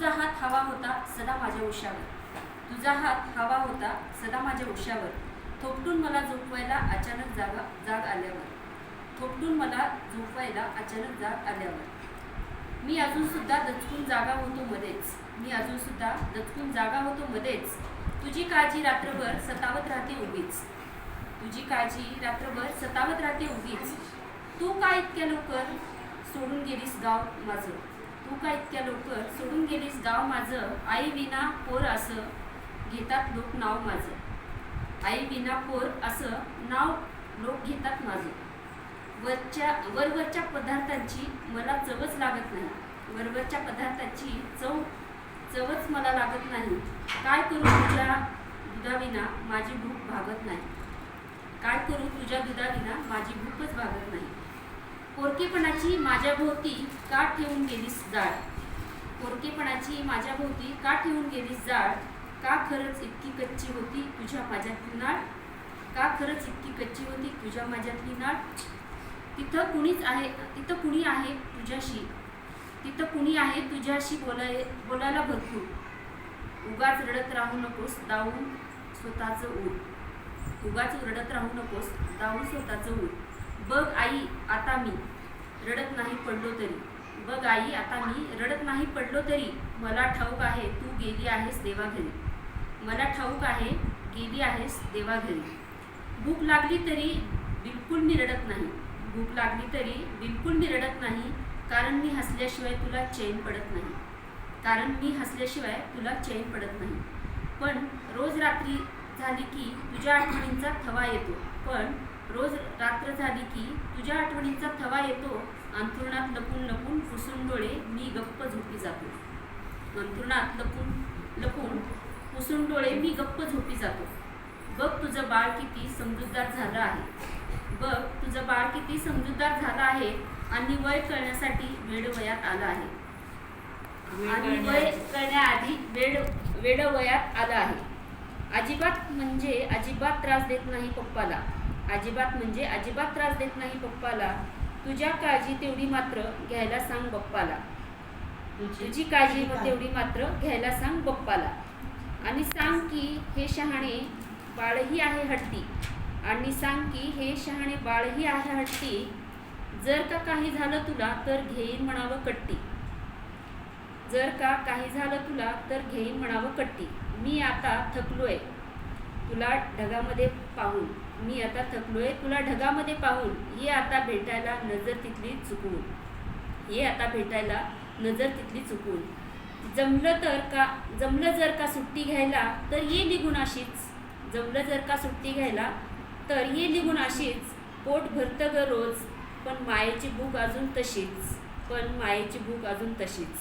तुझा हात हवा होता सदा माझ्या उशावर, तुझा हात हवा होता सदा माझ्या उशावर, थोपटून मला झोपवायला अचानक जाग आल्यावर, थोपटून मला झोपवायला अचानक जाग आल्यावर. मी अजून सुद्धा दचकून जागा होतो मध्येच, मी अजून सुद्धा दचकून जागा होतो मध्येच. तुझी काळजी रात्रभर सतावत राहते उगीच, तुझी काळजी रात्रभर सतावत राहते उगीच. तू का इतक्या लवकर सोडून गेलीस गाव माझं, तू का इतक्या लवकर सोडून गेलीस गाव माझं. आई विना पोर असं घेतात लोक नाव माझं, आई विना पोर असं नाव लोक घेतात माझं. वरवरच्या पदार्थांची मला चवच लागत नाही, वरवरच्या पदार्थांची चवच मला लागत नाही. काय करू तुझ्या दुधाविना माझी भूक भागत नाही, काय करू तुझ्या दुधाविना माझी भूकच भागत नाही. पोरकेपणाची माझ्या भोवती का ठेवून गेलीस जाळ, पोरकेपणाची माझ्या भोवती का ठेवून गेलीस जाळ. का खरंच इतकी कच्ची होती तुझ्या माझ्यातली नाळ, का खरंच इतकी कच्ची होती तुझ्या माझ्यातली नाळ. तिथं कुणी आहे तुझ्याशी, तिथं कुणी आहे तुझ्याशी बोलायला भरपूर. उगाच रडत राहू नकोस दावून स्वतःचं ऊर, उगाच रडत राहू नकोस दावून स्वतःचं ऊर. बघ आई आता मी रडत नाही पडलो तरी, बघ आई आता मी रडत नाही पडलो तरी. मला ठाऊक आहे तू गेली आहेस देवाघरी, मला ठाऊक आहे गेली आहेस देवाघरी. भूक लागली तरी बिलकुल मी रडत नाही, भूक लागली तरी बिलकुल मी रडत नाही. कारण मी हसल्याशिवाय तुला चैन पडत नाही, कारण मी हसल्याशिवाय तुला चैन पडत नाही. पण रोज रात्री झाली की तुझ्या आठवणींचा थवा येतो, पण रोज रात्र झाली की तुझ्या आठवणींचा थवा येतो. अंथरुणात लपून लपून पुसून डोळे मी गप्प झोपी जातो, अंथरुणात लपून पुसून डोळे मी गप्प झोपी जातो. बघ तुझं बाळ किती समजूतदार झालं आहे, बघ तुझं बाळ किती समजूतदार झालं आहे. आणि वय कळण्यासाठी वेड वयात आलं आहे, आणि वय कळण्याआधी वेड वयात आलं आहे. अजिबात म्हणजे अजिबात त्रास देत नाही पप्पाला, अजिबात म्हणजे अजिबात त्रास देत नाही पप्पाला. तुझ्या काळजी तेवढी मात्र घ्यायला सांग बप्पाला, तुझी काळजी तेवढी मात्र घ्यायला सांग बप्पाला. आणि सांग की हे शहाणे बाळही आहे हट्टी, आणि सांग की हे शहाणे बाळही आहे हट्टी. जर का काही झालं तुला तर घेईन म्हणावं कट्टी, जर का काही झालं तुला तर घेईन म्हणावं कट्टी. मी आता थकलोय तुला ढगामध्ये पाहून, मी आता थकलोय तुला ढगामध्ये पाहून. ये आता भेटायला नजर तिथली चुकवून, ये आता भेटायला नजर तिथली चुकवून. जमलं जर का सुट्टी घ्यायला तर ये निघून अशीच, जमलं जर का सुट्टी घ्यायला तर ये निघून अशीच. पोट भरतं ग रोज पण मायेची भूक अजून तशीच, पण मायेची भूक अजून तशीच.